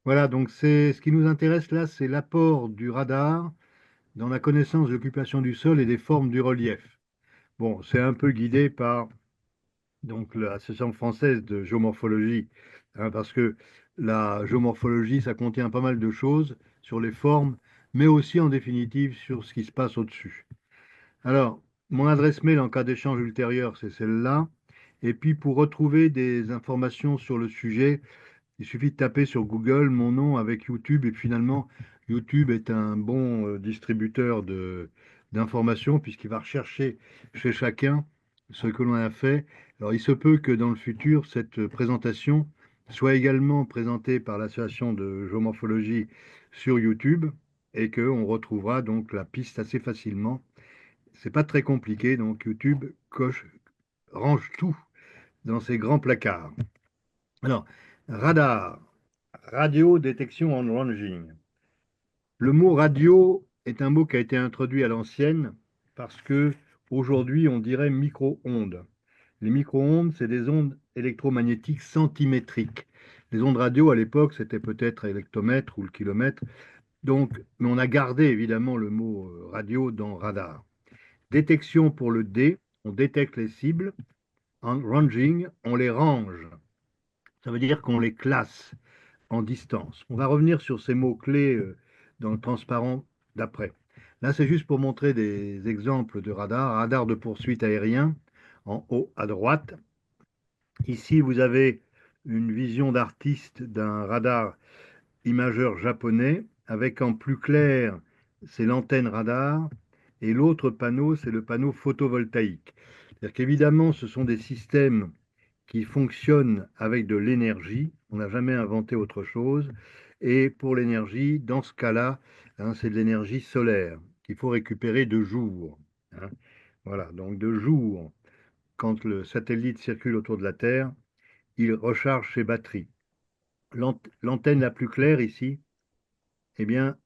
Voilà, donc c'est ce qui nous intéresse là, c'est l'apport du radar dans la connaissance de l'occupation du sol et des formes du relief. Bon, c'est un peu guidé par donc l'Association française de géomorphologie, hein, parce que la géomorphologie, ça contient pas mal de choses sur les formes, mais aussi en définitive sur ce qui se passe au-dessus. Alors, mon adresse mail en cas d'échange ultérieur, c'est celle-là. Et puis pour retrouver des informations sur le sujet, il suffit de taper sur Google mon nom avec YouTube et finalement, YouTube est un bon distributeur d'informations puisqu'il va rechercher chez chacun ce que l'on a fait. Alors, il se peut que dans le futur, cette présentation soit également présentée par l'Association de géomorphologie sur YouTube et qu'on retrouvera donc la piste assez facilement. C'est pas très compliqué, donc YouTube range tout dans ses grands placards. Alors, radar, radio détection en ranging. Le mot radio est un mot qui a été introduit à l'ancienne parce que aujourd'hui on dirait micro-ondes. Les micro-ondes, c'est des ondes électromagnétiques centimétriques. Les ondes radio à l'époque, c'était peut-être l'hectomètre ou le kilomètre. Donc, mais on a gardé évidemment le mot radio dans radar. Détection pour le D, on détecte les cibles. En ranging, on les range. Ça veut dire qu'on les classe en distance. On va revenir sur ces mots-clés dans le transparent d'après. Là, c'est juste pour montrer des exemples de radar. Radar de poursuite aérien, en haut à droite. Ici, vous avez une vision d'artiste d'un radar imageur japonais, avec en plus clair, c'est l'antenne radar, et l'autre panneau, c'est le panneau photovoltaïque. C'est-à-dire qu'évidemment, ce sont des systèmes qui fonctionnent avec de l'énergie. On n'a jamais inventé autre chose. Et pour l'énergie, dans ce cas-là, hein, c'est de l'énergie solaire qu'il faut récupérer de jour, hein. Voilà, donc de jour, quand le satellite circule autour de la Terre, il recharge ses batteries. L'antenne la plus claire ici, eh bien,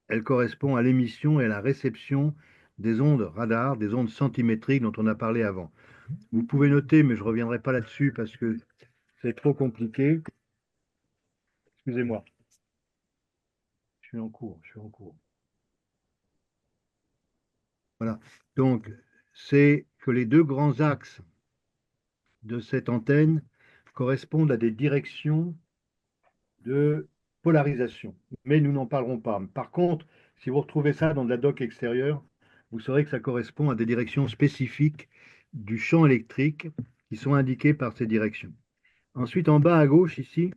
elle correspond à l'émission et à la réception des ondes radar, des ondes centimétriques dont on a parlé avant. Vous pouvez noter, mais je ne reviendrai pas là-dessus parce que c'est trop compliqué. Excusez-moi, je suis en cours, je suis en cours. Voilà. Donc, c'est que les deux grands axes de cette antenne correspondent à des directions de polarisation. Mais nous n'en parlerons pas. Par contre, si vous retrouvez ça dans de la doc extérieure, vous saurez que ça correspond à des directions spécifiques du champ électrique qui sont indiquées par ces directions. Ensuite, en bas à gauche, ici,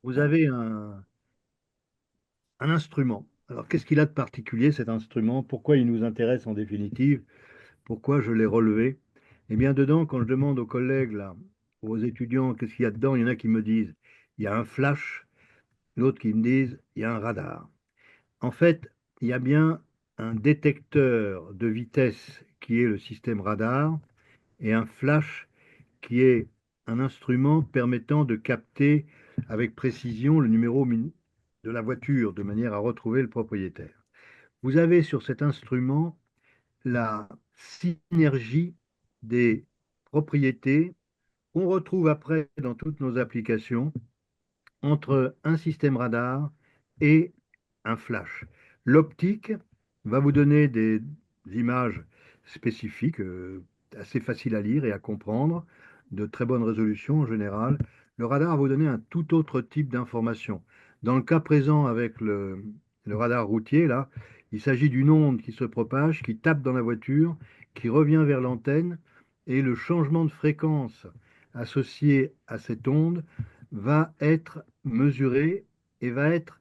vous avez un instrument. Alors, qu'est-ce qu'il a de particulier, cet instrument? Pourquoi il nous intéresse en définitive? Pourquoi je l'ai relevé? Eh bien, dedans, quand je demande aux collègues, là, aux étudiants, qu'est-ce qu'il y a dedans, il y en a qui me disent, il y a un flash, l'autre qui me disent, il y a un radar. En fait, il y a bien un détecteur de vitesse qui est le système radar et un flash qui est un instrument permettant de capter avec précision le numéro de la voiture de manière à retrouver le propriétaire. Vous avez sur cet instrument la synergie des propriétés qu'on retrouve après dans toutes nos applications entre un système radar et un flash. L'optique va vous donner des images spécifiques, assez faciles à lire et à comprendre, de très bonne résolution en général. Le radar va vous donner un tout autre type d'information. Dans le cas présent avec le radar routier, là, il s'agit d'une onde qui se propage, qui tape dans la voiture, qui revient vers l'antenne, et le changement de fréquence associé à cette onde va être mesuré et va être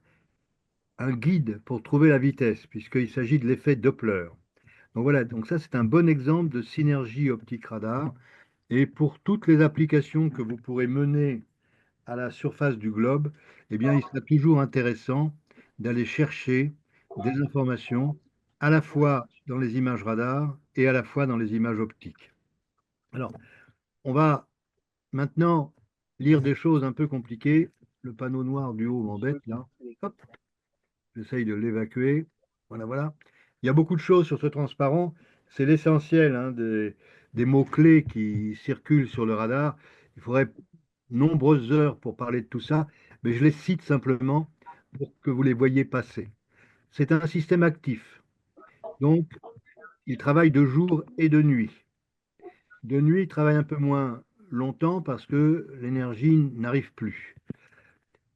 un guide pour trouver la vitesse, puisqu'il s'agit de l'effet Doppler. Donc voilà, donc ça c'est un bon exemple de synergie optique radar. Et pour toutes les applications que vous pourrez mener à la surface du globe, eh bien, il sera toujours intéressant d'aller chercher des informations à la fois dans les images radar et à la fois dans les images optiques. Alors, on va maintenant lire des choses un peu compliquées. Le panneau noir du haut m'embête là. Hop, j'essaye de l'évacuer. Voilà, voilà. Il y a beaucoup de choses sur ce transparent. C'est l'essentiel, hein, des mots-clés qui circulent sur le radar. Il faudrait nombreuses heures pour parler de tout ça, mais je les cite simplement pour que vous les voyiez passer. C'est un système actif, donc il travaille de jour et de nuit. De nuit, il travaille un peu moins longtemps parce que l'énergie n'arrive plus.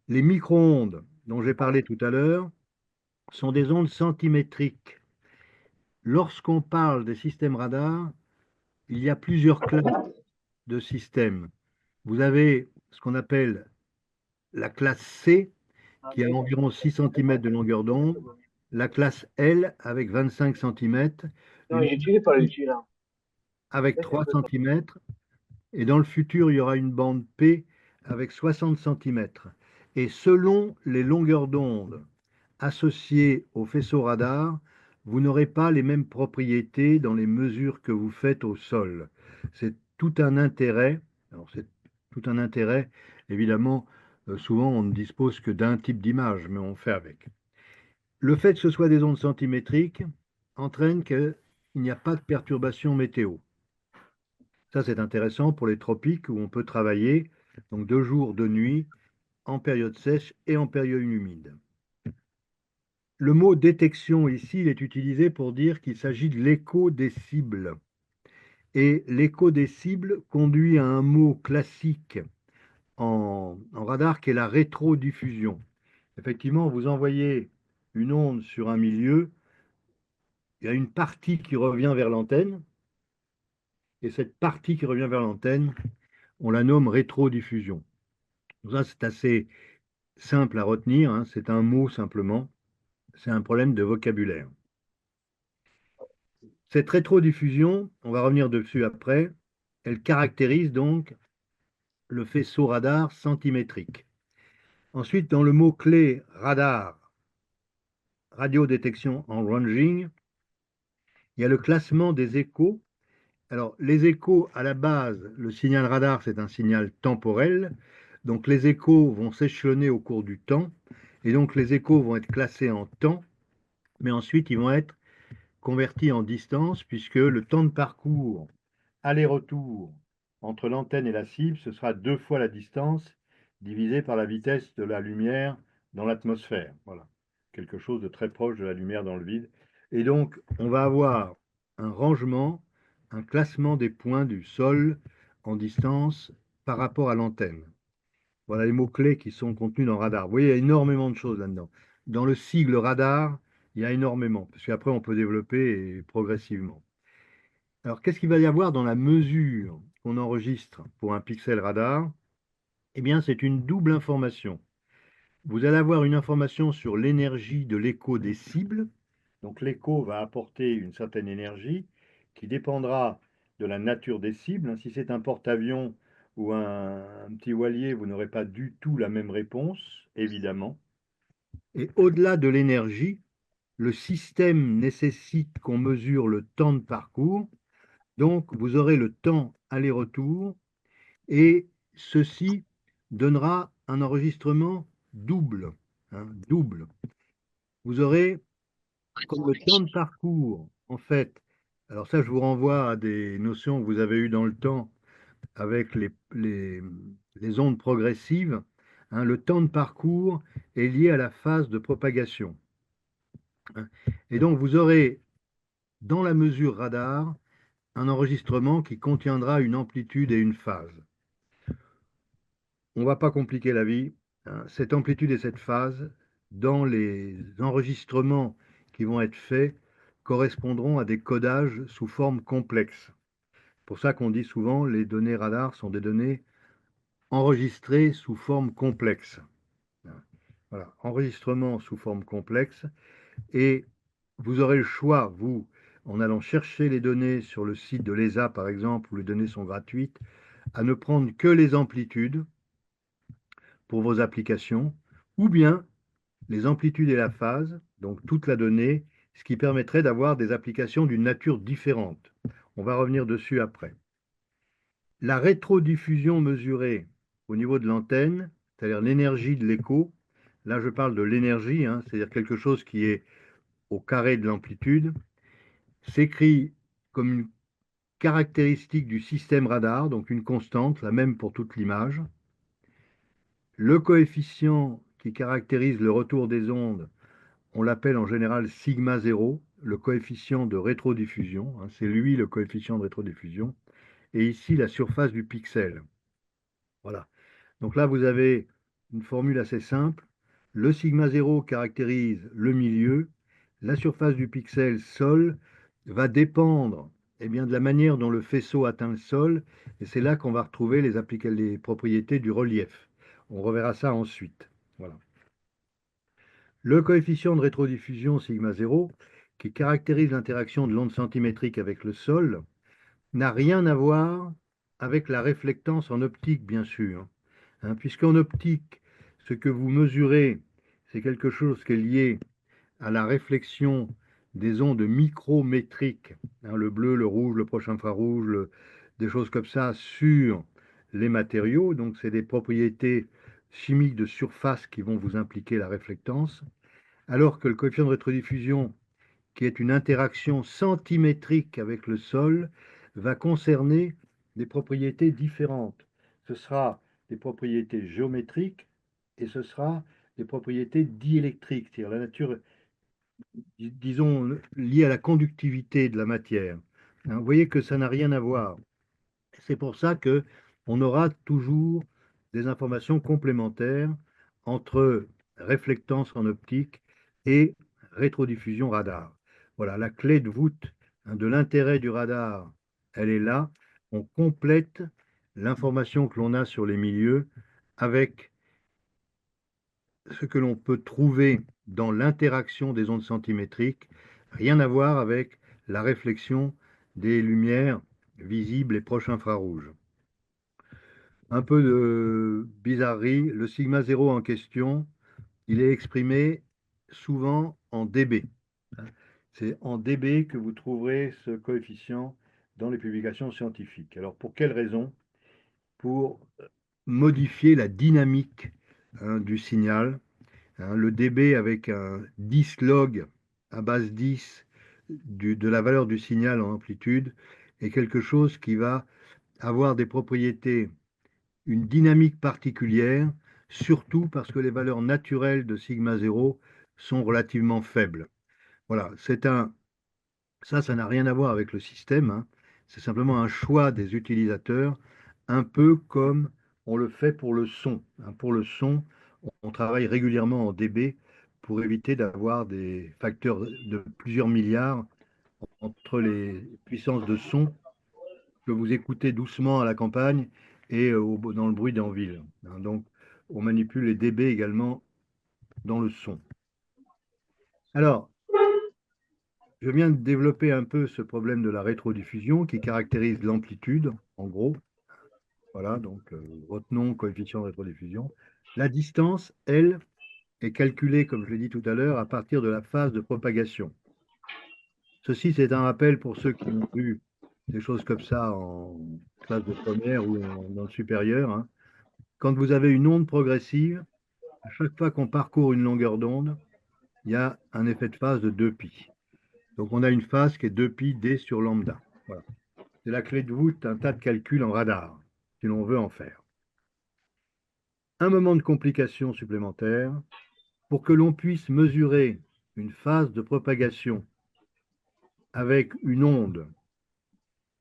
Les micro-ondes dont j'ai parlé tout à l'heure sont des ondes centimétriques. Lorsqu'on parle des systèmes radars, il y a plusieurs classes de systèmes. Vous avez ce qu'on appelle la classe C, qui a environ 6 cm de longueur d'onde, la classe L avec 25 cm, Non, une j'utilise pas classe l'outil là. avec Laisse un 3 peu ça. cm, et dans le futur, il y aura une bande P avec 60 cm. Et selon les longueurs d'onde associées au faisceau radar, vous n'aurez pas les mêmes propriétés dans les mesures que vous faites au sol. C'est tout un intérêt. Alors c'est tout un intérêt, évidemment, souvent on ne dispose que d'un type d'image, mais on fait avec. Le fait que ce soit des ondes centimétriques entraîne qu'il n'y a pas de perturbation météo. Ça, c'est intéressant pour les tropiques où on peut travailler donc de jour, de nuit, en période sèche et en période humide. Le mot détection ici, il est utilisé pour dire qu'il s'agit de l'écho des cibles. Et l'écho des cibles conduit à un mot classique en radar qui est la rétrodiffusion. Effectivement, vous envoyez une onde sur un milieu, il y a une partie qui revient vers l'antenne, et cette partie qui revient vers l'antenne, on la nomme rétrodiffusion. Donc ça, c'est assez simple à retenir, hein, c'est un mot simplement, c'est un problème de vocabulaire. Cette rétrodiffusion, on va revenir dessus après, elle caractérise donc le faisceau radar centimétrique. Ensuite, dans le mot-clé radar, radiodétection en ranging, il y a le classement des échos. Alors, les échos, à la base, le signal radar, c'est un signal temporel. Donc, les échos vont s'échelonner au cours du temps. Et donc, les échos vont être classés en temps, mais ensuite, ils vont être convertis en distance, puisque le temps de parcours aller-retour entre l'antenne et la cible, ce sera 2 fois la distance divisée par la vitesse de la lumière dans l'atmosphère. Voilà, quelque chose de très proche de la lumière dans le vide. Et donc, on va avoir un rangement, un classement des points du sol en distance par rapport à l'antenne. Voilà les mots-clés qui sont contenus dans radar. Vous voyez, il y a énormément de choses là-dedans. Dans le sigle radar, il y a énormément, parce qu'après, on peut développer progressivement. Alors, qu'est-ce qu'il va y avoir dans la mesure qu'on enregistre pour un pixel radar? Eh bien, c'est une double information. Vous allez avoir une information sur l'énergie de l'écho des cibles. Donc, l'écho va apporter une certaine énergie qui dépendra de la nature des cibles. Si c'est un porte-avions ou un petit voilier, vous n'aurez pas du tout la même réponse, évidemment. Et au-delà de l'énergie, le système nécessite qu'on mesure le temps de parcours. Donc, vous aurez le temps aller-retour et ceci donnera un enregistrement double, hein, double. Vous aurez comme le temps de parcours, en fait. Alors ça, je vous renvoie à des notions que vous avez eues dans le temps avec les ondes progressives. Hein. Le temps de parcours est lié à la phase de propagation. Hein. Et donc, vous aurez dans la mesure radar un enregistrement qui contiendra une amplitude et une phase. On ne va pas compliquer la vie. Hein. Cette amplitude et cette phase, dans les enregistrements qui vont être faits, correspondront à des codages sous forme complexe. C'est pour ça qu'on dit souvent les données radar sont des données enregistrées sous forme complexe. Voilà, enregistrement sous forme complexe. Et vous aurez le choix, vous, en allant chercher les données sur le site de l'ESA, par exemple, où les données sont gratuites, à ne prendre que les amplitudes pour vos applications, ou bien les amplitudes et la phase, donc toute la donnée, ce qui permettrait d'avoir des applications d'une nature différente. On va revenir dessus après. La rétrodiffusion mesurée au niveau de l'antenne, c'est-à-dire l'énergie de l'écho, là je parle de l'énergie, hein, c'est-à-dire quelque chose qui est au carré de l'amplitude, s'écrit comme une caractéristique du système radar, donc une constante, la même pour toute l'image. Le coefficient qui caractérise le retour des ondes, on l'appelle en général sigma 0, le coefficient de rétrodiffusion, hein, c'est lui le coefficient de rétrodiffusion, et ici la surface du pixel. Voilà. Donc là, vous avez une formule assez simple. Le sigma 0 caractérise le milieu. La surface du pixel sol va dépendre de la manière dont le faisceau atteint le sol. Et c'est là qu'on va retrouver les propriétés du relief. On reverra ça ensuite. Voilà. Le coefficient de rétrodiffusion sigma 0, qui caractérise l'interaction de l'onde centimétrique avec le sol, n'a rien à voir avec la réflectance en optique, bien sûr. Hein, puisqu'en optique, ce que vous mesurez, c'est quelque chose qui est lié à la réflexion des ondes micrométriques, hein, le bleu, le rouge, le proche infrarouge, des choses comme ça, sur les matériaux. Donc, c'est des propriétés chimiques de surface qui vont vous impliquer la réflectance, alors que le coefficient de rétrodiffusion, qui est une interaction centimétrique avec le sol, va concerner des propriétés différentes. Ce sera des propriétés géométriques et ce sera des propriétés diélectriques, c'est-à-dire la nature, disons, liée à la conductivité de la matière. Hein, vous voyez que ça n'a rien à voir. C'est pour ça que on aura toujours des informations complémentaires entre réflectance en optique et rétrodiffusion radar. Voilà, la clé de voûte, hein, de l'intérêt du radar, elle est là. On complète l'information que l'on a sur les milieux avec ce que l'on peut trouver dans l'interaction des ondes centimétriques, rien à voir avec la réflexion des lumières visibles et proches infrarouges. Un peu de bizarrerie, le sigma 0 en question, il est exprimé souvent en dB. C'est en dB que vous trouverez ce coefficient dans les publications scientifiques. Alors pour quelle raison? Pour modifier la dynamique, hein, du signal. Hein, le dB avec un 10 log à base 10 de la valeur du signal en amplitude est quelque chose qui va avoir des propriétés, une dynamique particulière, surtout parce que les valeurs naturelles de sigma 0 sont relativement faibles. Voilà, ça n'a rien à voir avec le système, hein. C'est simplement un choix des utilisateurs, un peu comme on le fait pour le son, hein. Pour le son, on travaille régulièrement en dB pour éviter d'avoir des facteurs de plusieurs milliards entre les puissances de son que vous écoutez doucement à la campagne et dans le bruit en ville, hein. Donc, on manipule les dB également dans le son. Alors, je viens de développer un peu ce problème de la rétrodiffusion qui caractérise l'amplitude, en gros. Voilà, donc retenons coefficient de rétrodiffusion. La distance, elle, est calculée, comme je l'ai dit tout à l'heure, à partir de la phase de propagation. Ceci, c'est un rappel pour ceux qui ont vu des choses comme ça en classe de première ou dans le supérieur, hein. Quand vous avez une onde progressive, à chaque fois qu'on parcourt une longueur d'onde, il y a un effet de phase de 2π. Donc on a une phase qui est 2π d sur lambda. Voilà. C'est la clé de voûte d'un tas de calculs en radar, si l'on veut en faire. Un moment de complication supplémentaire, pour que l'on puisse mesurer une phase de propagation avec une onde,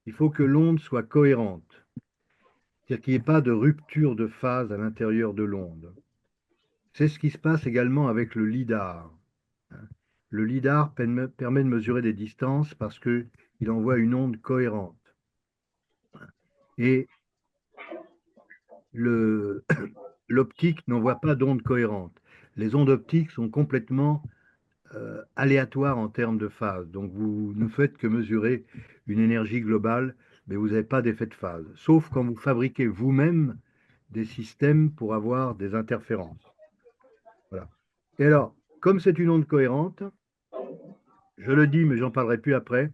il faut que l'onde soit cohérente, c'est-à-dire qu'il n'y ait pas de rupture de phase à l'intérieur de l'onde. C'est ce qui se passe également avec le lidar. Le lidar permet de mesurer des distances parce qu'il envoie une onde cohérente. Et l'optique n'envoie pas d'onde cohérente. Les ondes optiques sont complètement aléatoires en termes de phase. Donc vous ne faites que mesurer une énergie globale, mais vous n'avez pas d'effet de phase. Sauf quand vous fabriquez vous-même des systèmes pour avoir des interférences. Voilà. Et alors, comme c'est une onde cohérente, je le dis, mais j'en parlerai plus après,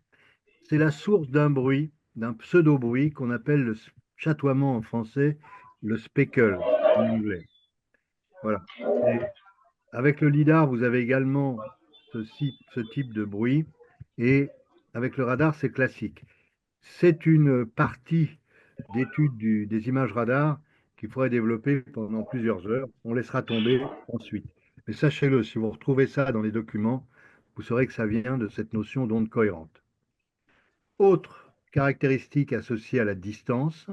c'est la source d'un bruit, d'un pseudo-bruit qu'on appelle le chatoiement en français, le speckle en anglais. Voilà. Et avec le lidar, vous avez également ce type de bruit. Et avec le radar, c'est classique. C'est une partie d'étude des images radar qu'il faudrait développer pendant plusieurs heures. On laissera tomber ensuite. Mais sachez-le, si vous retrouvez ça dans les documents, vous saurez que ça vient de cette notion d'onde cohérente. Autre caractéristique associée à la distance,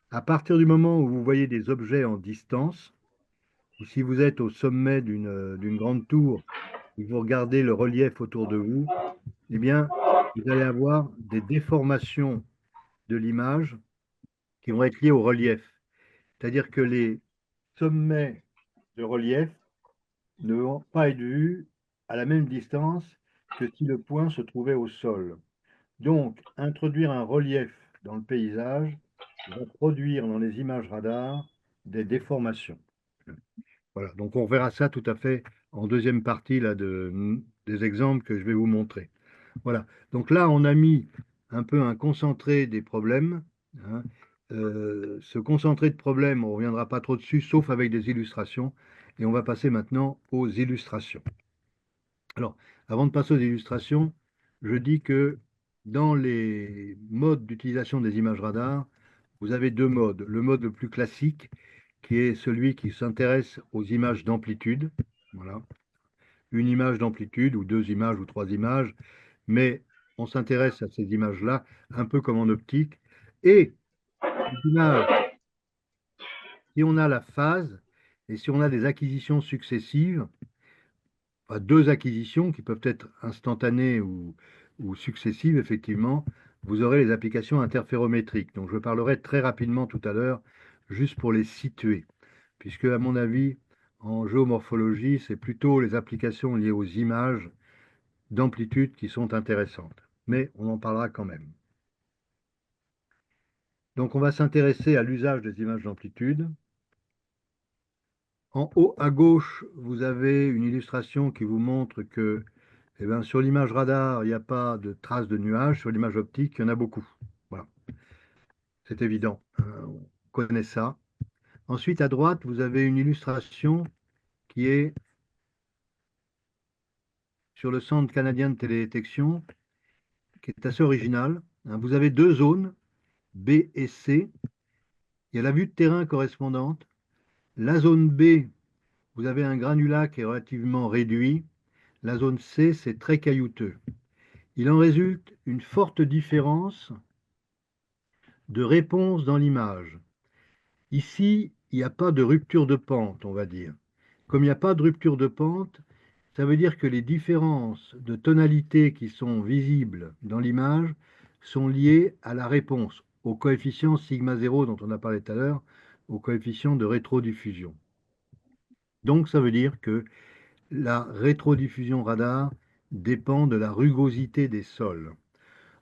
à partir du moment où vous voyez des objets en distance, ou si vous êtes au sommet d'une grande tour et que vous regardez le relief autour de vous, eh bien, vous allez avoir des déformations de l'image qui vont être liées au relief. C'est-à-dire que les sommets de relief ne vont pas être vus à la même distance que si le point se trouvait au sol. Donc, introduire un relief dans le paysage va produire dans les images radar des déformations. Voilà, donc on verra ça tout à fait en deuxième partie là, des exemples que je vais vous montrer. Voilà, donc là on a mis un peu un concentré des problèmes, hein. Ce concentré de problèmes, on ne reviendra pas trop dessus, sauf avec des illustrations. Et on va passer maintenant aux illustrations. Alors, avant de passer aux illustrations, je dis que dans les modes d'utilisation des images radars, vous avez deux modes. Le mode le plus classique, qui est celui qui s'intéresse aux images d'amplitude. Voilà. Une image d'amplitude, ou deux images, ou trois images, mais on s'intéresse à ces images-là, un peu comme en optique. Et les images, si on a la phase, et si on a des acquisitions successives, enfin, deux acquisitions qui peuvent être instantanées ou successives, effectivement, vous aurez les applications interférométriques. Donc je parlerai très rapidement tout à l'heure, juste pour les situer, puisque à mon avis, en géomorphologie, c'est plutôt les applications liées aux images d'amplitude qui sont intéressantes. Mais on en parlera quand même. Donc on va s'intéresser à l'usage des images d'amplitude. En haut à gauche, vous avez une illustration qui vous montre que eh bien, sur l'image radar, il n'y a pas de traces de nuages. Sur l'image optique, il y en a beaucoup. Voilà, c'est évident. On connaît ça. Ensuite, à droite, vous avez une illustration qui est sur le Centre canadien de télédétection, qui est assez originale, hein. Vous avez deux zones, B et C. Il y a la vue de terrain correspondante. La zone B, vous avez un granulat qui est relativement réduit. La zone C, c'est très caillouteux. Il en résulte une forte différence de réponse dans l'image. Ici, il n'y a pas de rupture de pente, on va dire. Comme il n'y a pas de rupture de pente, ça veut dire que les différences de tonalité qui sont visibles dans l'image sont liées à la réponse, au coefficient sigma 0 dont on a parlé tout à l'heure, au coefficient de rétrodiffusion. Donc ça veut dire que la rétrodiffusion radar dépend de la rugosité des sols.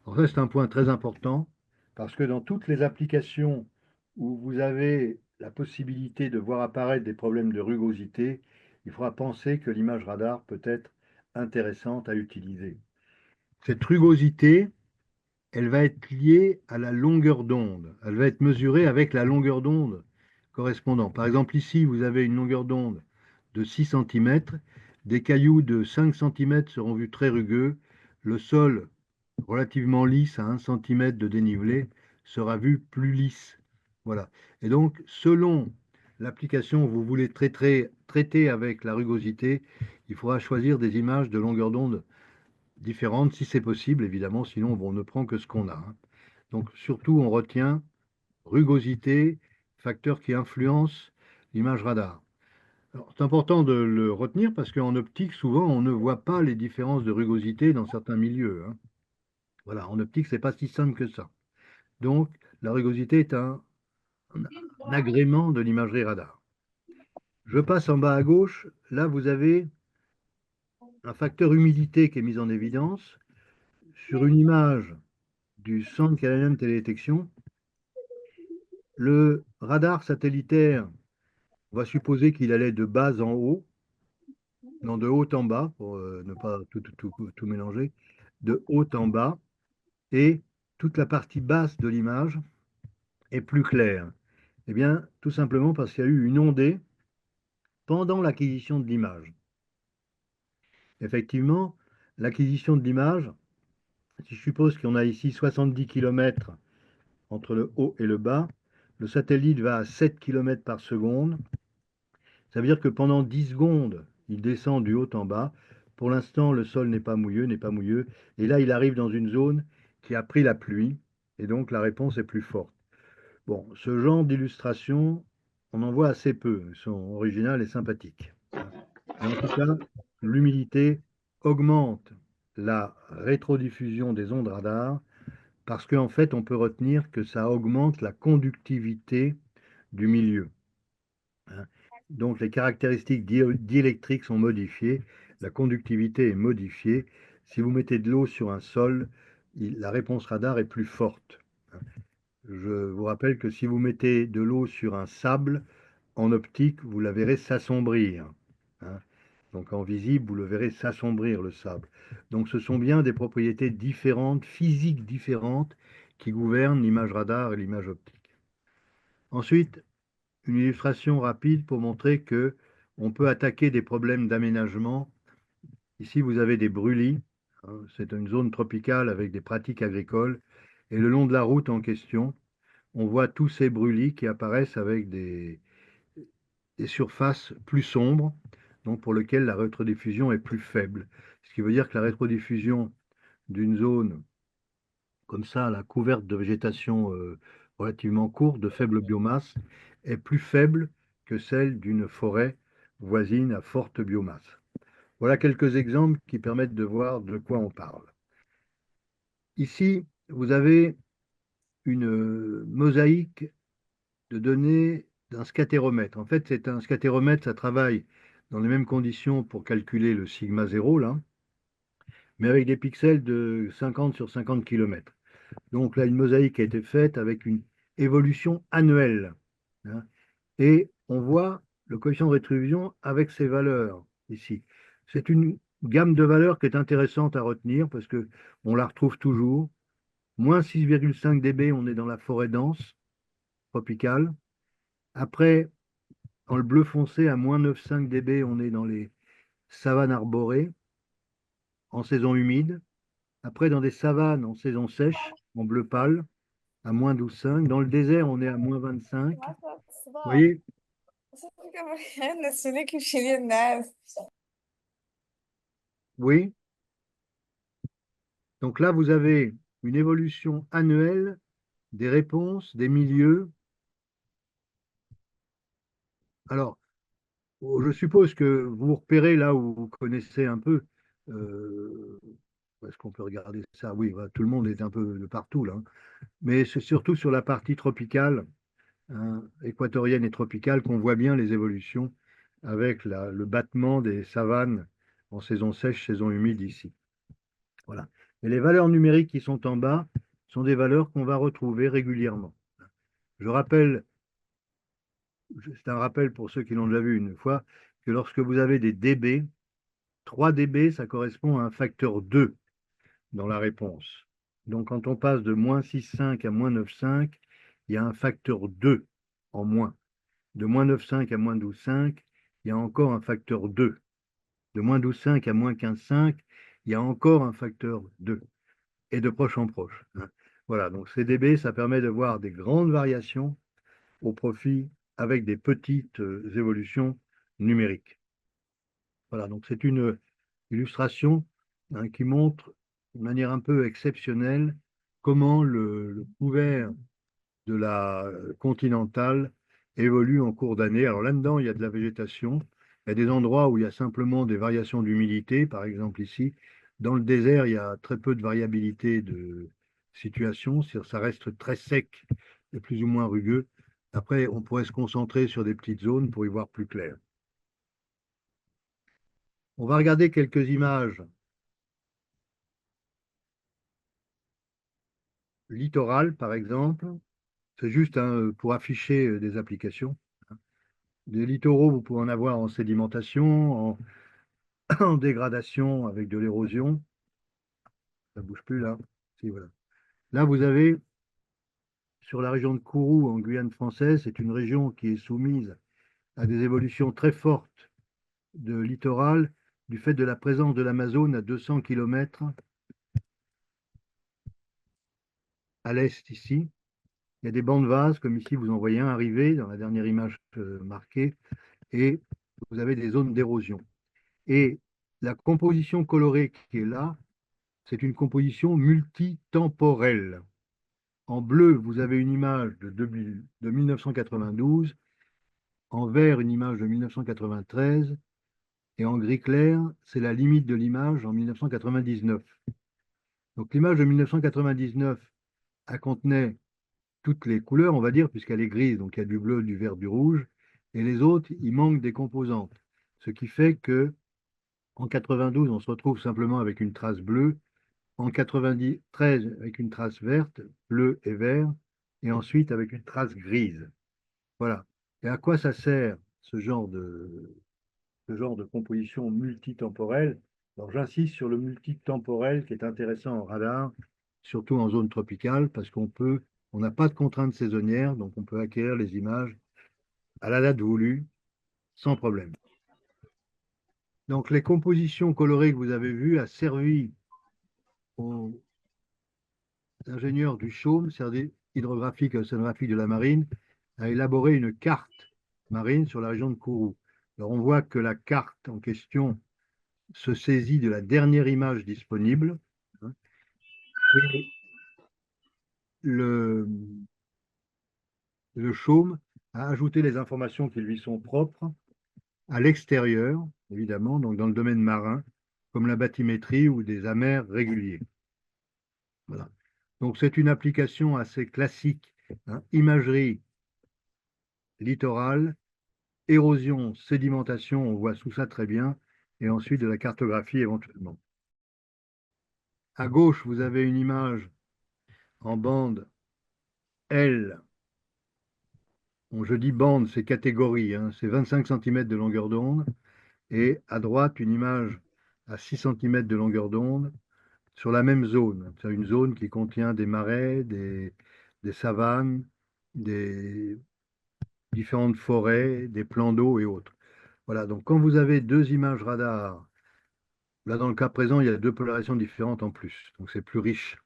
Alors ça, c'est un point très important parce que dans toutes les applications où vous avez la possibilité de voir apparaître des problèmes de rugosité, il faudra penser que l'image radar peut être intéressante à utiliser. Cette rugosité, elle va être liée à la longueur d'onde. Elle va être mesurée avec la longueur d'onde correspondante. Par exemple, ici, vous avez une longueur d'onde de 6 cm. Des cailloux de 5 cm seront vus très rugueux. Le sol relativement lisse à 1 cm de dénivelé sera vu plus lisse. Voilà. Et donc, selon l'application que vous voulez traiter avec la rugosité, il faudra choisir des images de longueur d'onde différentes, si c'est possible, évidemment, sinon on ne prend que ce qu'on a, hein. Donc, surtout, on retient rugosité, facteur qui influence l'image radar. C'est important de le retenir parce qu'en optique, souvent, on ne voit pas les différences de rugosité dans certains milieux, hein. Voilà, en optique, c'est pas si simple que ça. Donc, la rugosité est un agrément de l'imagerie radar. Je passe en bas à gauche. Là, vous avez un facteur humidité qui est mis en évidence sur une image du Centre canadien de télédétection. Le radar satellitaire, on va supposer qu'il allait de bas en haut, non de haut en bas, pour ne pas tout mélanger, de haut en bas, et toute la partie basse de l'image est plus claire. Eh bien, tout simplement parce qu'il y a eu une ondée pendant l'acquisition de l'image. Effectivement, l'acquisition de l'image, si je suppose qu'on a ici 70 km entre le haut et le bas, le satellite va à 7 km par seconde. Ça veut dire que pendant 10 secondes, il descend du haut en bas. Pour l'instant, le sol n'est pas mouilleux. Et là, il arrive dans une zone qui a pris la pluie. Et donc, la réponse est plus forte. Bon, ce genre d'illustration, on en voit assez peu. Elles sont originales et sympathiques, hein. Mais en tout cas, l'humidité augmente la rétrodiffusion des ondes radar parce qu'en fait, on peut retenir que ça augmente la conductivité du milieu, hein. Donc, les caractéristiques diélectriques sont modifiées, la conductivité est modifiée. Si vous mettez de l'eau sur un sol, la réponse radar est plus forte, hein. Je vous rappelle que si vous mettez de l'eau sur un sable, en optique, vous la verrez s'assombrir, hein. Donc en visible, vous le verrez s'assombrir, le sable. Donc ce sont bien des propriétés différentes, physiques différentes, qui gouvernent l'image radar et l'image optique. Ensuite, une illustration rapide pour montrer que on peut attaquer des problèmes d'aménagement. Ici, vous avez des brûlis, hein. C'est une zone tropicale avec des pratiques agricoles. Et le long de la route en question, on voit tous ces brûlis qui apparaissent avec des surfaces plus sombres, donc pour lesquelles la rétrodiffusion est plus faible. Ce qui veut dire que la rétrodiffusion d'une zone comme ça, la couverte de végétation relativement courte, de faible biomasse, est plus faible que celle d'une forêt voisine à forte biomasse. Voilà quelques exemples qui permettent de voir de quoi on parle. Ici, vous avez une mosaïque de données d'un scatéromètre. En fait, c'est un scatéromètre, ça travaille dans les mêmes conditions pour calculer le sigma 0, là, mais avec des pixels de 50 sur 50 km. Donc là, une mosaïque a été faite avec une évolution annuelle, hein. Et on voit le coefficient de rétribution avec ses valeurs ici. C'est une gamme de valeurs qui est intéressante à retenir parce que on la retrouve toujours. Moins 6,5 dB, on est dans la forêt dense tropicale. Après, dans le bleu foncé, à moins 9,5 dB, on est dans les savanes arborées en saison humide. Après, dans des savanes en saison sèche, en bleu pâle, à moins 12,5. Dans le désert, on est à moins 25. Vous Nossa, Sudó, voyez? você fica morrendo, assim, né, que chilinese. Oui. Donc là, vous avez une évolution annuelle des réponses, des milieux. Alors, je suppose que vous repérez là où vous connaissez un peu. euh, Est-ce qu'on peut regarder ça? Oui, voilà, tout le monde est un peu de partout là, hein. Mais c'est surtout sur la partie tropicale, hein, équatorienne et tropicale, qu'on voit bien les évolutions avec le battement des savanes en saison sèche, saison humide ici. Voilà. Et les valeurs numériques qui sont en bas sont des valeurs qu'on va retrouver régulièrement. Je rappelle, c'est un rappel pour ceux qui l'ont déjà vu une fois, que lorsque vous avez des dB, 3 dB, ça correspond à un facteur 2 dans la réponse. Donc quand on passe de moins 6,5 à moins 9,5, il y a un facteur 2 en moins. De moins 9,5 à moins 12,5, il y a encore un facteur 2. De moins 12,5 à moins 15,5, il y a encore un facteur 2. Et de proche en proche, hein. Voilà, donc ces dB, ça permet de voir des grandes variations au profit avec des petites évolutions numériques. Voilà, donc c'est une illustration, hein, qui montre de manière un peu exceptionnelle comment le couvert de la continentale évolue en cours d'année. Alors là-dedans, il y a de la végétation. Il y a des endroits où il y a simplement des variations d'humidité, par exemple ici. Dans le désert, il y a très peu de variabilité de situation. Ça reste très sec et plus ou moins rugueux. Après, on pourrait se concentrer sur des petites zones pour y voir plus clair. On va regarder quelques images littorales, par exemple. C'est juste, hein, pour afficher des applications. Des littoraux, vous pouvez en avoir en sédimentation, en dégradation avec de l'érosion. Ça bouge plus là. Si, voilà. Là, vous avez sur la région de Kourou, en Guyane française, c'est une région qui est soumise à des évolutions très fortes de littoral du fait de la présence de l'Amazone à 200 km à l'est ici. Il y a des bancs de vase, comme ici, vous en voyez un arriver dans la dernière image marquée, et vous avez des zones d'érosion. Et la composition colorée qui est là, c'est une composition multitemporelle. En bleu, vous avez une image de 1992, en vert, une image de 1993, et en gris clair, c'est la limite de l'image en 1999. Donc l'image de 1999, elle contenait toutes les couleurs, on va dire, puisqu'elle est grise, donc il y a du bleu, du vert, du rouge, et les autres, il manque des composantes. Ce qui fait que en 92, on se retrouve simplement avec une trace bleue, en 93 avec une trace verte, bleu et vert, et ensuite avec une trace grise. Voilà. Et à quoi ça sert ce genre de composition multitemporelle? Alors j'insiste sur le multitemporel qui est intéressant en radar, surtout en zone tropicale, parce on n'a pas de contraintes saisonnières, donc on peut acquérir les images à la date voulue sans problème. Donc les compositions colorées que vous avez vues a servi aux ingénieurs du CHOM, Service hydrographique et océanographique de la marine, à élaborer une carte marine sur la région de Kourou. Alors on voit que la carte en question se saisit de la dernière image disponible, hein, et le, le CHOM a ajouté les informations qui lui sont propres à l'extérieur, évidemment, donc dans le domaine marin, comme la bathymétrie ou des amers réguliers. Voilà. Donc c'est une application assez classique, hein, imagerie littorale, érosion, sédimentation, on voit tout ça très bien, et ensuite de la cartographie éventuellement. À gauche, vous avez une image en bande L. Bon, je dis bande, c'est catégorie, hein, c'est 25 cm de longueur d'onde, et à droite, une image à 6 cm de longueur d'onde sur la même zone. C'est une zone qui contient des marais, des savanes, des différentes forêts, des plans d'eau et autres. Voilà, donc quand vous avez deux images radar, là dans le cas présent, il y a deux polarisations différentes en plus, donc c'est plus riche.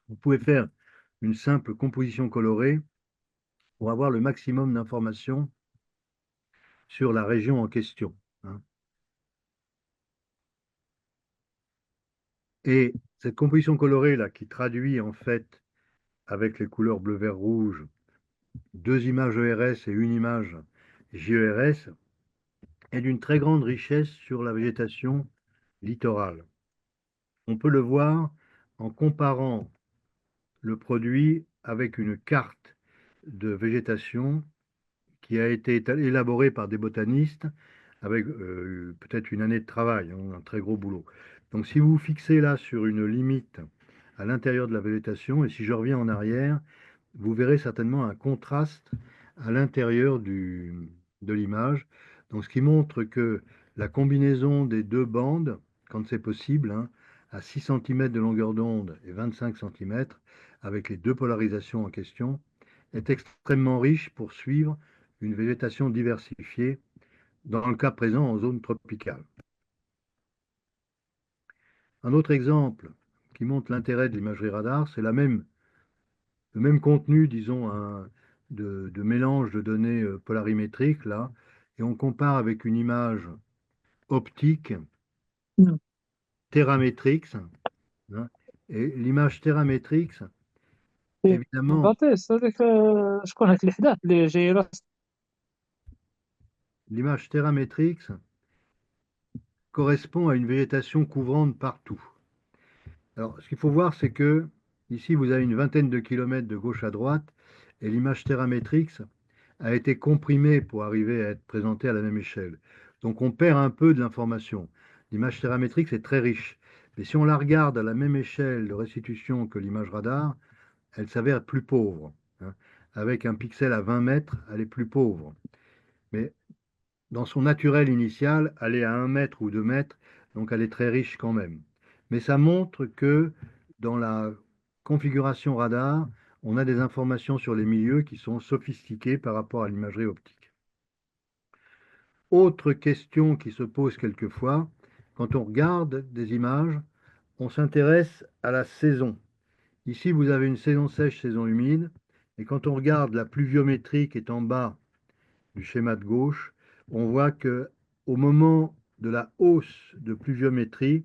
Vous pouvez faire une simple composition colorée pour avoir le maximum d'informations sur la région en question, hein. Et cette composition colorée là, qui traduit en fait avec les couleurs bleu, vert, rouge, deux images ERS et une image JERS, est d'une très grande richesse sur la végétation littorale. On peut le voir en comparant le produit avec une carte de végétation qui a été élaborée par des botanistes avec peut-être une année de travail, hein, un très gros boulot. Donc si vous vous fixez là sur une limite à l'intérieur de la végétation, et si je reviens en arrière, vous verrez certainement un contraste à l'intérieur de l'image. Donc, ce qui montre que la combinaison des deux bandes, quand c'est possible, hein, à 6 cm de longueur d'onde et 25 cm, avec les deux polarisations en question, est extrêmement riche pour suivre une végétation diversifiée, dans le cas présent en zone tropicale. Un autre exemple qui montre l'intérêt de l'imagerie radar, c'est le même contenu, disons, de mélange de données polarimétriques, là, et on compare avec une image optique, نعم. Terametrix, hein, et l'image Terametrix, إيه. évidemment, بطيس هذيك شكون هاك اللي حداه اللي جاي راس. l'image Terametrix correspond à une végétation couvrante partout. Alors, ce qu'il faut voir, c'est que ici, vous avez une vingtaine de kilomètres de gauche à droite, et l'image Terametrix a été comprimée pour arriver à être présentée à la même échelle. Donc, on perd un peu de l'information. L'image Terametrix est très riche, mais si on la regarde à la même échelle de restitution que l'image radar, elle s'avère plus pauvre, hein. Avec un pixel à 20 mètres, elle est plus pauvre. Mais dans son naturel initial, elle est à 1 mètre ou 2 mètres, donc elle est très riche quand même. Mais ça montre que dans la configuration radar, on a des informations sur les milieux qui sont sophistiquées par rapport à l'imagerie optique. Autre question qui se pose quelquefois, quand on regarde des images, on s'intéresse à la saison. Ici, vous avez une saison sèche, saison humide, Et quand on regarde la pluviométrie qui est en bas du schéma de gauche, on voit que au moment de la hausse de pluviométrie,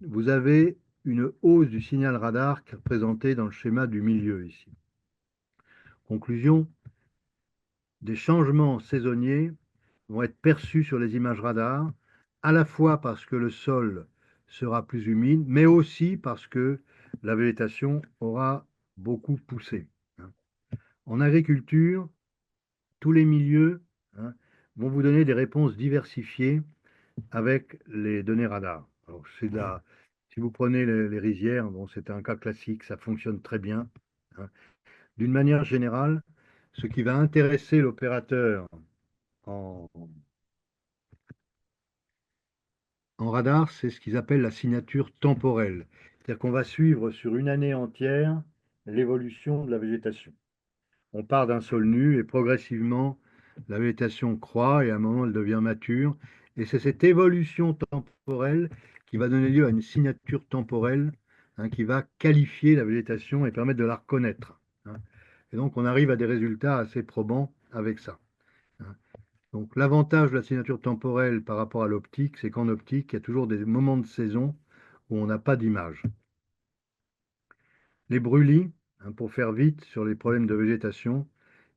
vous avez une hausse du signal radar qui est représentée dans le schéma du milieu ici. Conclusion, des changements saisonniers vont être perçus sur les images radar, à la fois parce que le sol sera plus humide, mais aussi parce que la végétation aura beaucoup poussé. En agriculture, tous les milieux, hein, vont vous donner des réponses diversifiées avec les données radar. Alors, si vous prenez les rizières, bon, c'est un cas classique, ça fonctionne très bien, hein. D'une manière générale, ce qui va intéresser l'opérateur en, en radar, c'est ce qu'ils appellent la signature temporelle. C'est-à-dire qu'on va suivre sur une année entière l'évolution de la végétation. On part d'un sol nu et progressivement, la végétation croît et à un moment, elle devient mature. Et c'est cette évolution temporelle qui va donner lieu à une signature temporelle, hein, qui va qualifier la végétation et permettre de la reconnaître, hein. Et donc, on arrive à des résultats assez probants avec ça, hein. Donc, l'avantage de la signature temporelle par rapport à l'optique, c'est qu'en optique, il y a toujours des moments de saison où on n'a pas d'image. Les brûlis, hein, pour faire vite sur les problèmes de végétation,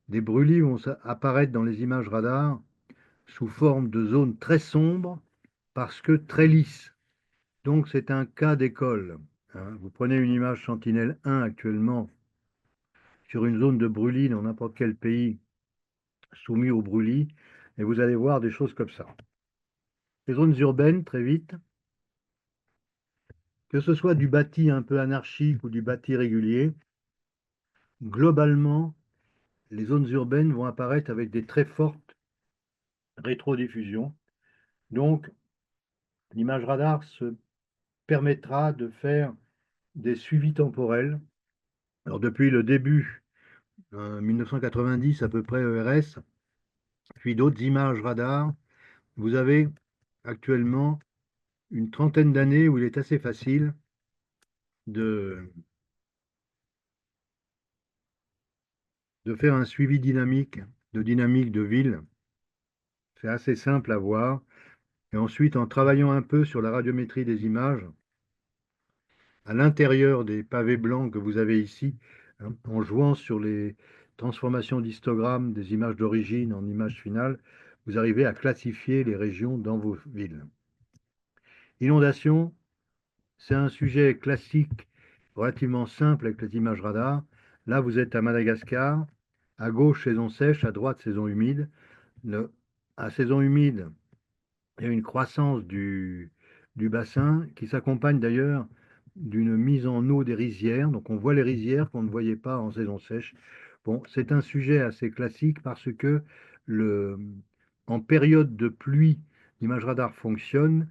des brûlis vont apparaître dans les images radar sous forme de zones très sombres parce que très lisses. Donc c'est un cas d'école, hein. Vous prenez une image Sentinelle-1 actuellement sur une zone de brûlis dans n'importe quel pays soumis au brûlis et vous allez voir des choses comme ça. Les zones urbaines, très vite, que ce soit du bâti un peu anarchique ou du bâti régulier, globalement, les zones urbaines vont apparaître avec des très fortes rétrodiffusions. Donc, l'image radar se permettra de faire des suivis temporels. Alors, depuis le début, 1990 à peu près ERS, puis d'autres images radar, vous avez actuellement une trentaine d'années où il est assez facile de, de faire un suivi dynamique de ville. C'est assez simple à voir. Et ensuite, en travaillant un peu sur la radiométrie des images, à l'intérieur des pavés blancs que vous avez ici, hein, en jouant sur les transformations d'histogrammes des images d'origine en images finales, vous arrivez à classifier les régions dans vos villes. Inondation, c'est un sujet classique, relativement simple avec les images radar. Là, vous êtes à Madagascar, à gauche saison sèche, à droite saison humide. À saison humide, il y a une croissance du bassin qui s'accompagne d'ailleurs d'une mise en eau des rizières. Donc on voit les rizières qu'on ne voyait pas en saison sèche. Bon, c'est un sujet assez classique parce que le, en période de pluie, l'image radar fonctionne.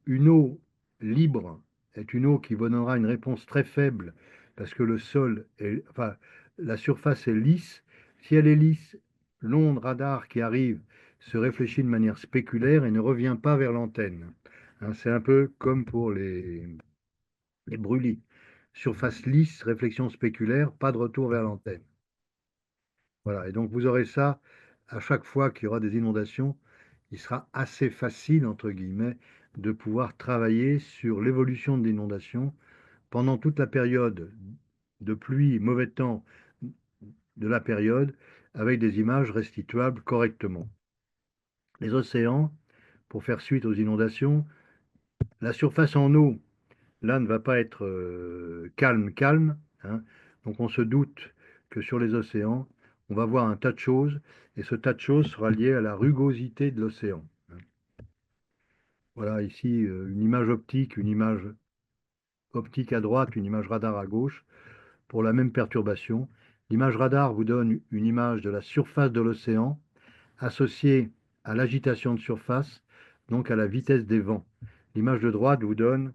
Une eau libre est une eau qui donnera une réponse très faible parce que le sol est, enfin, la surface est lisse. Si elle est lisse, l'onde radar qui arrive se réfléchit de manière spéculaire et ne revient pas vers l'antenne, hein. C'est un peu comme pour les brûlis. Surface lisse, réflexion spéculaire, pas de retour vers l'antenne. Voilà, et donc vous aurez ça à chaque fois qu'il y aura des inondations. Il sera assez facile, entre guillemets, de pouvoir travailler sur l'évolution de l'inondation pendant toute la période de pluie, mauvais temps de la période, avec des images restituables correctement. Les océans, pour faire suite aux inondations, la surface en eau, là, ne va pas être calme, hein. Donc on se doute que sur les océans, on va voir un tas de choses, et ce tas de choses sera lié à la rugosité de l'océan, hein. Voilà ici une image optique à droite, une image radar à gauche, pour la même perturbation. L'image radar vous donne une image de la surface de l'océan associée à l'agitation de surface, donc à la vitesse des vents. L'image de droite vous donne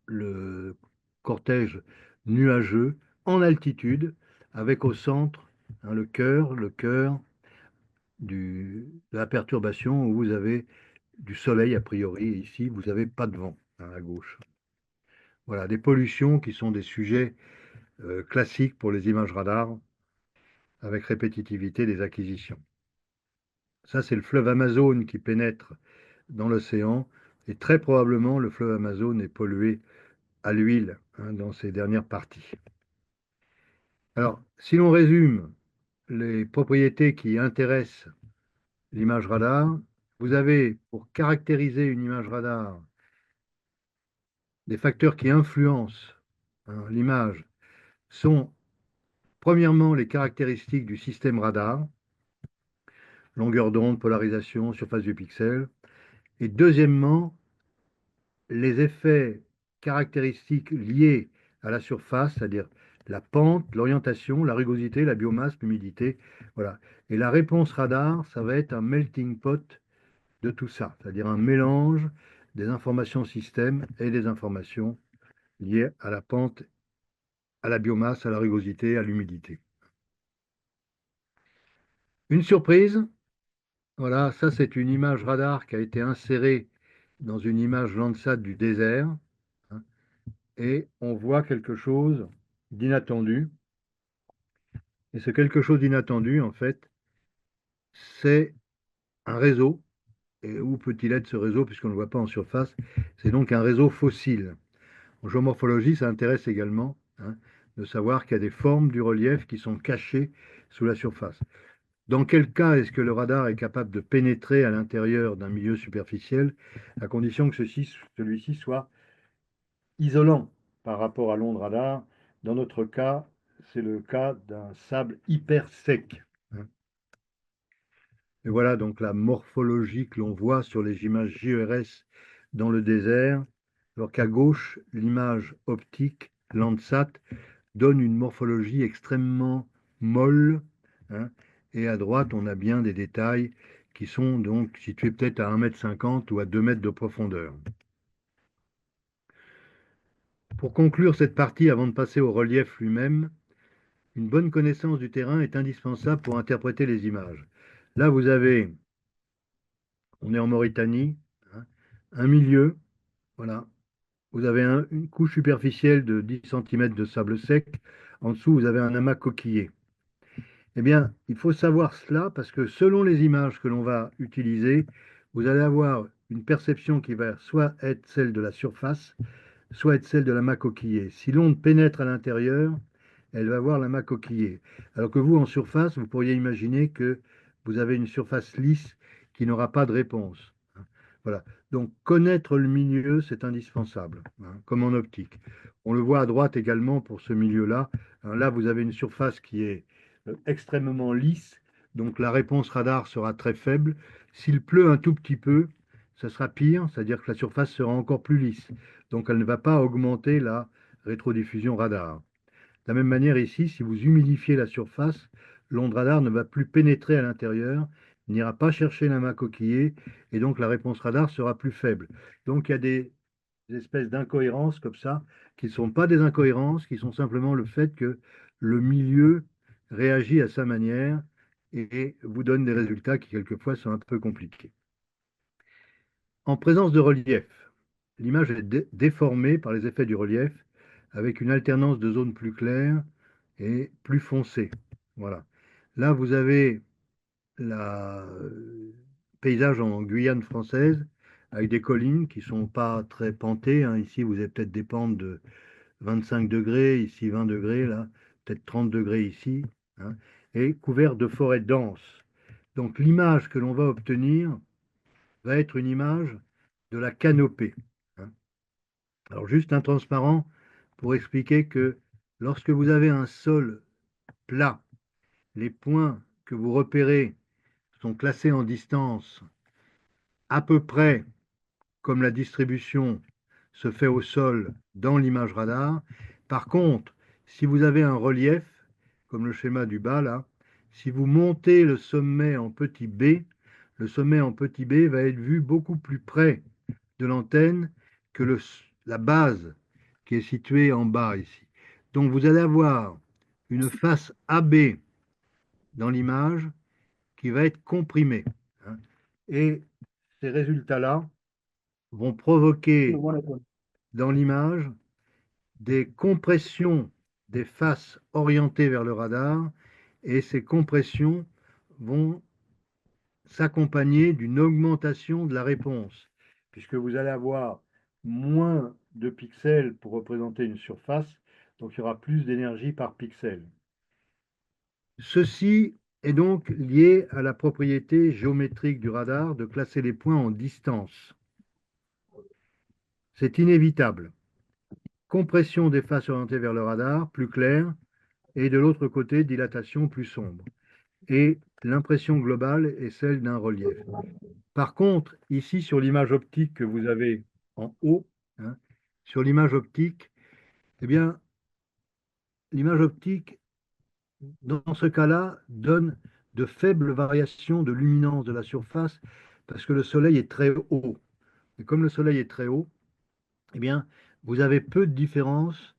le cortège nuageux en altitude, avec au centre, hein, le cœur de la perturbation où vous avez du soleil a priori. Et ici, vous n'avez pas de vent, hein, à gauche. Voilà, des pollutions qui sont des sujets classiques pour les images radar. avec répétitivité des acquisitions. Ça, c'est le fleuve Amazone qui pénètre dans l'océan, et très probablement le fleuve Amazone est pollué à l'huile, hein, dans ses dernières parties. Alors, si l'on résume les propriétés qui intéressent l'image radar, vous avez, pour caractériser une image radar, des facteurs qui influencent, hein, l'image sont premièrement les caractéristiques du système radar, longueur d'onde, polarisation, surface du pixel, et deuxièmement les effets caractéristiques liés à la surface, c'est-à-dire la pente, l'orientation, la rugosité, la biomasse, l'humidité, voilà. Et la réponse radar, ça va être un melting pot de tout ça, c'est-à-dire un mélange des informations système et des informations liées à la pente, à la biomasse, à la rugosité, à l'humidité. Une surprise, voilà, ça c'est une image radar qui a été insérée dans une image Landsat du désert, hein, et on voit quelque chose d'inattendu. Et ce quelque chose d'inattendu, en fait, c'est un réseau. Et où peut-il être ce réseau, puisqu'on ne le voit pas en surface? C'est donc un réseau fossile. En géomorphologie, ça intéresse également, hein, de savoir qu'il y a des formes du relief qui sont cachées sous la surface. Dans quel cas est-ce que le radar est capable de pénétrer à l'intérieur d'un milieu superficiel, à condition que celui-ci soit isolant par rapport à l'onde radar? Dans notre cas, c'est le cas d'un sable hyper sec, hein. Et voilà donc la morphologie que l'on voit sur les images JERS dans le désert, alors qu'à gauche, l'image optique Landsat donne une morphologie extrêmement molle, hein, et à droite, on a bien des détails qui sont donc situés peut-être à 1,50 m ou à 2 mètres de profondeur. Pour conclure cette partie, avant de passer au relief lui-même, une bonne connaissance du terrain est indispensable pour interpréter les images. Là, vous avez, on est en Mauritanie, hein, un milieu, voilà. Vous avez une couche superficielle de 10 cm de sable sec. En dessous, vous avez un amas coquillé. Eh bien, il faut savoir cela parce que selon les images que l'on va utiliser, vous allez avoir une perception qui va soit être celle de la surface, soit être celle de l'amas coquillé. Si l'onde pénètre à l'intérieur, elle va voir l'amas coquillé. Alors que vous, en surface, vous pourriez imaginer que vous avez une surface lisse qui n'aura pas de réponse. Voilà. Donc, connaître le milieu, c'est indispensable, hein, comme en optique. On le voit à droite également pour ce milieu-là. Là, vous avez une surface qui est extrêmement lisse, donc la réponse radar sera très faible. S'il pleut un tout petit peu, ça sera pire, c'est-à-dire que la surface sera encore plus lisse. Donc, elle ne va pas augmenter la rétrodiffusion radar. De la même manière ici, si vous humidifiez la surface, l'onde radar ne va plus pénétrer à l'intérieur, n'ira pas chercher l'amas coquillé, et donc la réponse radar sera plus faible. Donc il y a des espèces d'incohérences comme ça, qui ne sont pas des incohérences, qui sont simplement le fait que le milieu réagit à sa manière et vous donne des résultats qui quelquefois sont un peu compliqués. En présence de relief, l'image est déformée par les effets du relief, avec une alternance de zones plus claires et plus foncées. Voilà. Là, vous avez le paysage en Guyane française, avec des collines qui ne sont pas très pentées, hein. Ici, vous avez peut-être des pentes de 25 degrés, ici 20 degrés, là, peut-être 30 degrés ici, hein, et couvert de forêts denses. Donc l'image que l'on va obtenir va être une image de la canopée, hein. Alors juste un transparent pour expliquer que lorsque vous avez un sol plat, les points que vous repérez sont classés en distance à peu près comme la distribution se fait au sol dans l'image radar. Par contre, si vous avez un relief, comme le schéma du bas là, si vous montez le sommet en petit b, le sommet en petit b va être vu beaucoup plus près de l'antenne que la base qui est située en bas ici. Donc vous allez avoir une face AB dans l'image qui va être comprimée, hein. Et ces résultats-là vont provoquer dans l'image des compressions des faces orientées vers le radar et ces compressions vont s'accompagner d'une augmentation de la réponse, puisque vous allez avoir moins de pixels pour représenter une surface, donc il y aura plus d'énergie par pixel. Ceci est donc lié à la propriété géométrique du radar de classer les points en distance. C'est inévitable. Compression des faces orientées vers le radar, plus claire, et de l'autre côté, dilatation plus sombre. Et l'impression globale est celle d'un relief. Par contre, ici, sur l'image optique que vous avez en haut, hein, sur l'image optique, eh bien, l'image optique, dans ce cas-là, donne de faibles variations de luminance de la surface parce que le soleil est très haut. Et comme le soleil est très haut, eh bien, vous avez peu de différence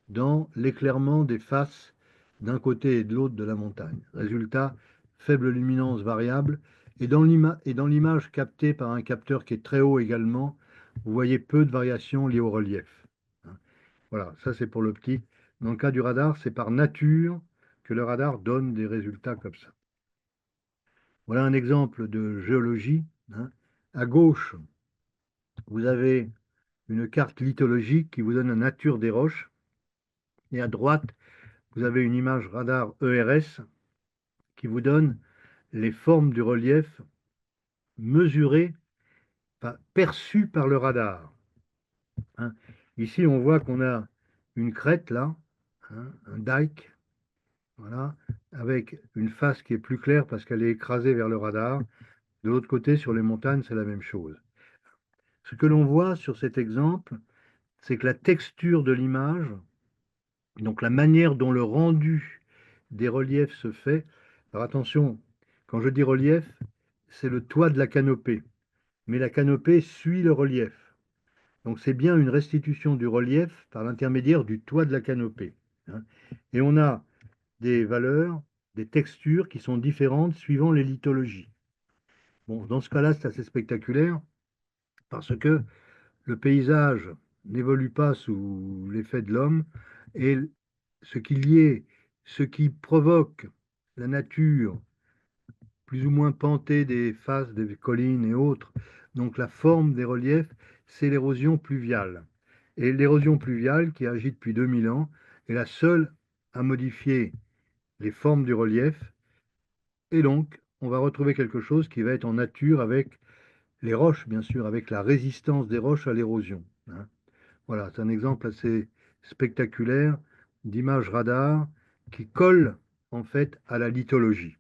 dans l'éclairement des faces d'un côté et de l'autre de la montagne. Résultat, faible luminance variable. Et dans l'image captée par un capteur qui est très haut également, vous voyez peu de variations liées au relief. Voilà, ça c'est pour l'optique. Dans le cas du radar, c'est par nature que le radar donne des résultats comme ça. Voilà un exemple de géologie, hein. À gauche, vous avez une carte lithologique qui vous donne la nature des roches. Et à droite, vous avez une image radar ERS qui vous donne les formes du relief mesurées, enfin, perçues par le radar, hein. Ici, on voit qu'on a une crête là, hein, un dike, voilà, avec une face qui est plus claire parce qu'elle est écrasée vers le radar. De l'autre côté, sur les montagnes, c'est la même chose. Ce que l'on voit sur cet exemple, c'est que la texture de l'image, donc la manière dont le rendu des reliefs se fait. Alors attention, quand je dis relief, c'est le toit de la canopée, mais la canopée suit le relief. Donc c'est bien une restitution du relief par l'intermédiaire du toit de la canopée, hein. Et on a des valeurs, des textures qui sont différentes suivant les lithologies. Bon, dans ce cas-là, c'est assez spectaculaire parce que le paysage n'évolue pas sous l'effet de l'homme et ce qui liait, ce qui provoque la nature plus ou moins pentée des faces des collines et autres, donc la forme des reliefs, c'est l'érosion pluviale. Et l'érosion pluviale, qui agit depuis 2000 ans, est la seule à modifier les formes du relief. Et donc, on va retrouver quelque chose qui va être en nature avec les roches, bien sûr, avec la résistance des roches à l'érosion, hein. Voilà, c'est un exemple assez spectaculaire d'image radar qui colle en fait à la lithologie.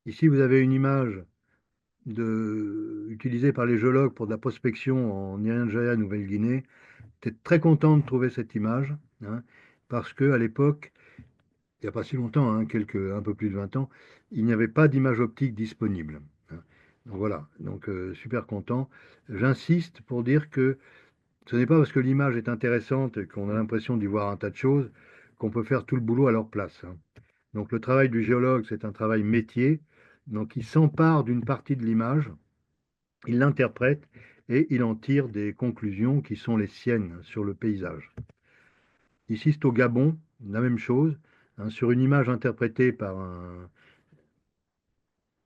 Ici, vous avez une image utilisée par les géologues pour de la prospection en Irian Nouvelle-Guinée. J'étais très content de trouver cette image, hein, parce qu'à l'époque, il n'y a pas si longtemps, hein, un peu plus de 20 ans, il n'y avait pas d'image optique disponible, hein. Donc voilà, donc super content. J'insiste pour dire que ce n'est pas parce que l'image est intéressante et qu'on a l'impression d'y voir un tas de choses qu'on peut faire tout le boulot à leur place, hein. Donc le travail du géologue, c'est un travail métier. Donc il s'empare d'une partie de l'image, il l'interprète et il en tire des conclusions qui sont les siennes sur le paysage. Ici, c'est au Gabon, la même chose, hein, sur une image interprétée par un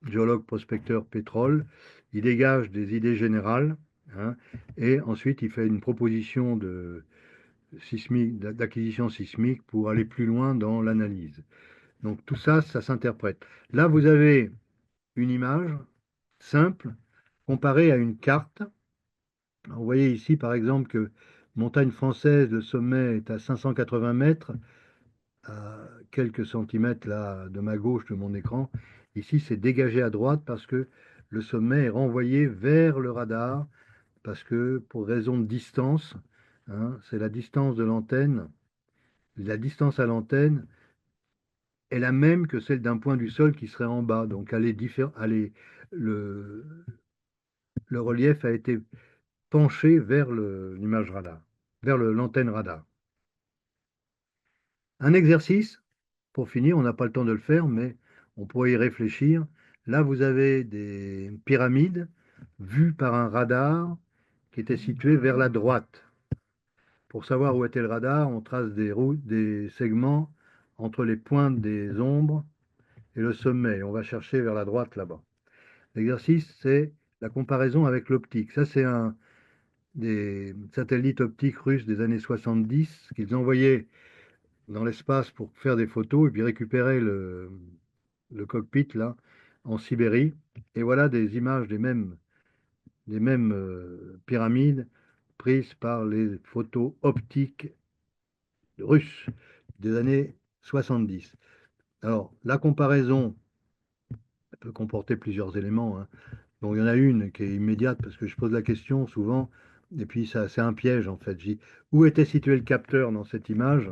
géologue prospecteur pétrole, il dégage des idées générales, hein, et ensuite il fait une proposition d'acquisition sismique pour aller plus loin dans l'analyse. Donc tout ça, ça s'interprète. Là, vous avez une image simple comparée à une carte. Alors, vous voyez ici, par exemple, que montagne française, le sommet est à 580 mètres, à quelques centimètres là, de ma gauche de mon écran. Ici, c'est dégagé à droite parce que le sommet est renvoyé vers le radar, parce que pour raison de distance, hein, c'est la distance de l'antenne. La distance à l'antenne est la même que celle d'un point du sol qui serait en bas. Donc le, le relief a été penché vers l'image radar, vers l'antenne radar. Un exercice, pour finir, on n'a pas le temps de le faire, mais on pourrait y réfléchir. Là, vous avez des pyramides vues par un radar qui était situé vers la droite. Pour savoir où était le radar, on trace des segments entre les pointes des ombres et le sommet. On va chercher vers la droite là-bas. L'exercice, c'est la comparaison avec l'optique. Ça, c'est un des satellites optiques russes des années 70 qu'ils envoyaient dans l'espace pour faire des photos et puis récupérer le cockpit là en Sibérie. Et voilà des images des mêmes pyramides prises par les photos optiques russes des années 70. Alors, la comparaison peut comporter plusieurs éléments, hein. Bon, il y en a une qui est immédiate parce que je pose la question souvent, et puis ça, c'est un piège en fait. Je dis, où était situé le capteur dans cette image?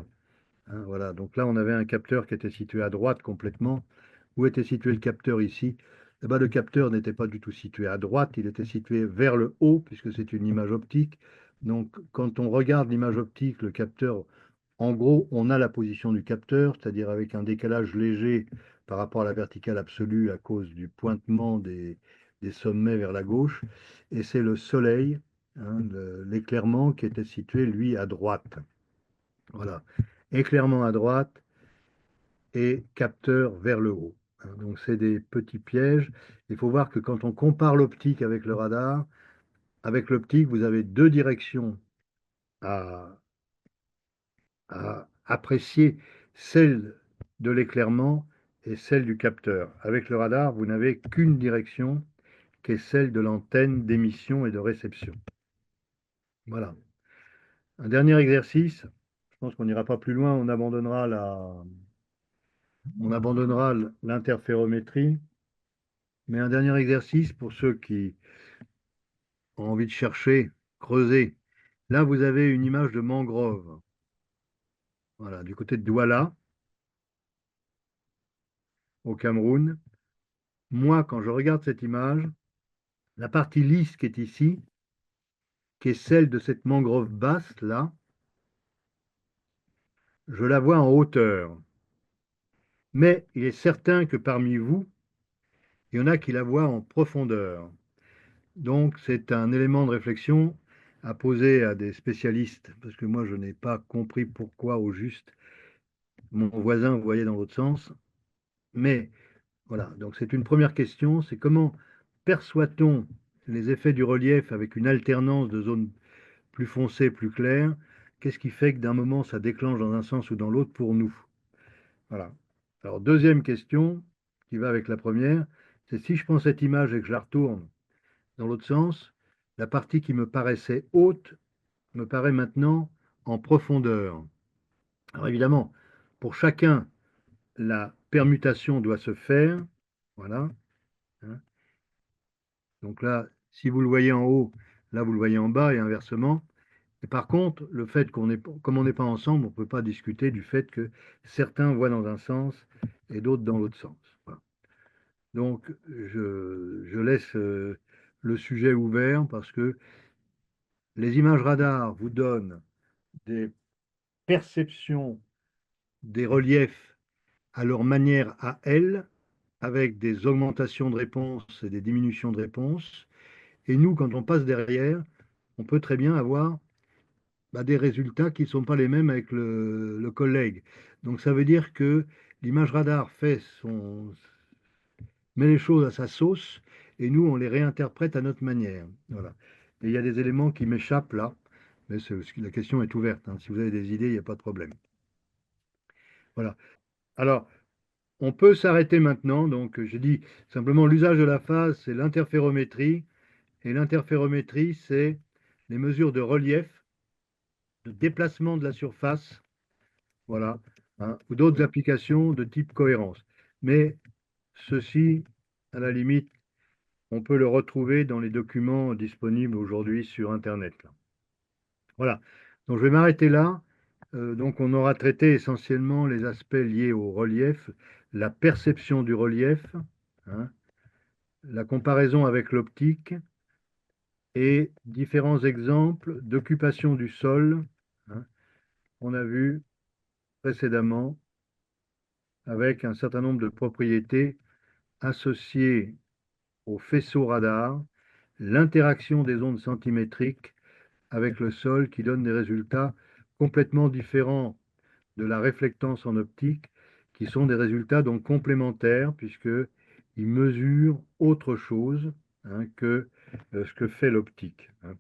Hein, voilà, donc là on avait un capteur qui était situé à droite complètement. Où était situé le capteur ici? Eh ben, le capteur n'était pas du tout situé à droite, il était situé vers le haut puisque c'est une image optique. Donc quand on regarde l'image optique, le capteur, en gros, on a la position du capteur, c'est-à-dire avec un décalage léger par rapport à la verticale absolue à cause du pointement des sommets vers la gauche. Et c'est le soleil, hein, l'éclairement qui était situé, lui, à droite. Voilà. Éclairement à droite et capteur vers le haut. Hein, donc c'est des petits pièges. Il faut voir que quand on compare l'optique avec le radar, avec l'optique, vous avez deux directions à, à apprécier, celle de l'éclairement et celle du capteur. Avec le radar, vous n'avez qu'une direction qui est celle de l'antenne d'émission et de réception. Voilà. Un dernier exercice. Je pense qu'on n'ira pas plus loin. On abandonnera l'interférométrie. Mais un dernier exercice pour ceux qui ont envie de chercher, creuser. Là, vous avez une image de mangrove. Voilà, du côté de Douala, au Cameroun. Moi, quand je regarde cette image, la partie lisse qui est ici, qui est celle de cette mangrove basse, là, je la vois en hauteur. Mais il est certain que parmi vous, il y en a qui la voient en profondeur. Donc, c'est un élément de réflexion à poser à des spécialistes, parce que moi, je n'ai pas compris pourquoi au juste mon voisin voyait dans l'autre sens. Mais voilà, donc c'est une première question, c'est comment perçoit-on les effets du relief avec une alternance de zones plus foncées, plus claires? Qu'est-ce qui fait que d'un moment ça déclenche dans un sens ou dans l'autre pour nous? Voilà. Alors deuxième question, qui va avec la première, c'est si je prends cette image et que je la retourne dans l'autre sens, la partie qui me paraissait haute me paraît maintenant en profondeur. Alors évidemment, pour chacun, la permutation doit se faire. Voilà. Hein. Donc là, si vous le voyez en haut, là, vous le voyez en bas et inversement. Et par contre, le fait comme on n'est pas ensemble, on ne peut pas discuter du fait que certains voient dans un sens et d'autres dans l'autre sens. Voilà. Donc, je laisse le sujet ouvert parce que les images radar vous donnent des perceptions des reliefs à leur manière à elles, avec des augmentations de réponse et des diminutions de réponse. Et nous, quand on passe derrière, on peut très bien avoir des résultats qui ne sont pas les mêmes avec le collègue. Donc ça veut dire que l'image radar met les choses à sa sauce et nous, on les réinterprète à notre manière. Voilà. Et il y a des éléments qui m'échappent là, mais la question est ouverte, hein. Si vous avez des idées, il n'y a pas de problème. Voilà. Alors, on peut s'arrêter maintenant. Donc, j'ai dit simplement l'usage de la phase, c'est l'interférométrie. Et l'interférométrie, c'est les mesures de relief, de déplacement de la surface, voilà, hein, ou d'autres applications de type cohérence. Mais ceci, à la limite, on peut le retrouver dans les documents disponibles aujourd'hui sur Internet, là. Voilà. Donc je vais m'arrêter là. Donc on aura traité essentiellement les aspects liés au relief, la perception du relief, hein, la comparaison avec l'optique et différents exemples d'occupation du sol, hein, on a vu précédemment avec un certain nombre de propriétés associées au faisceau radar, l'interaction des ondes centimétriques avec le sol qui donne des résultats complètement différents de la réflectance en optique qui sont des résultats donc complémentaires, puisqu'ils mesurent autre chose, hein, que ce que fait l'optique, hein.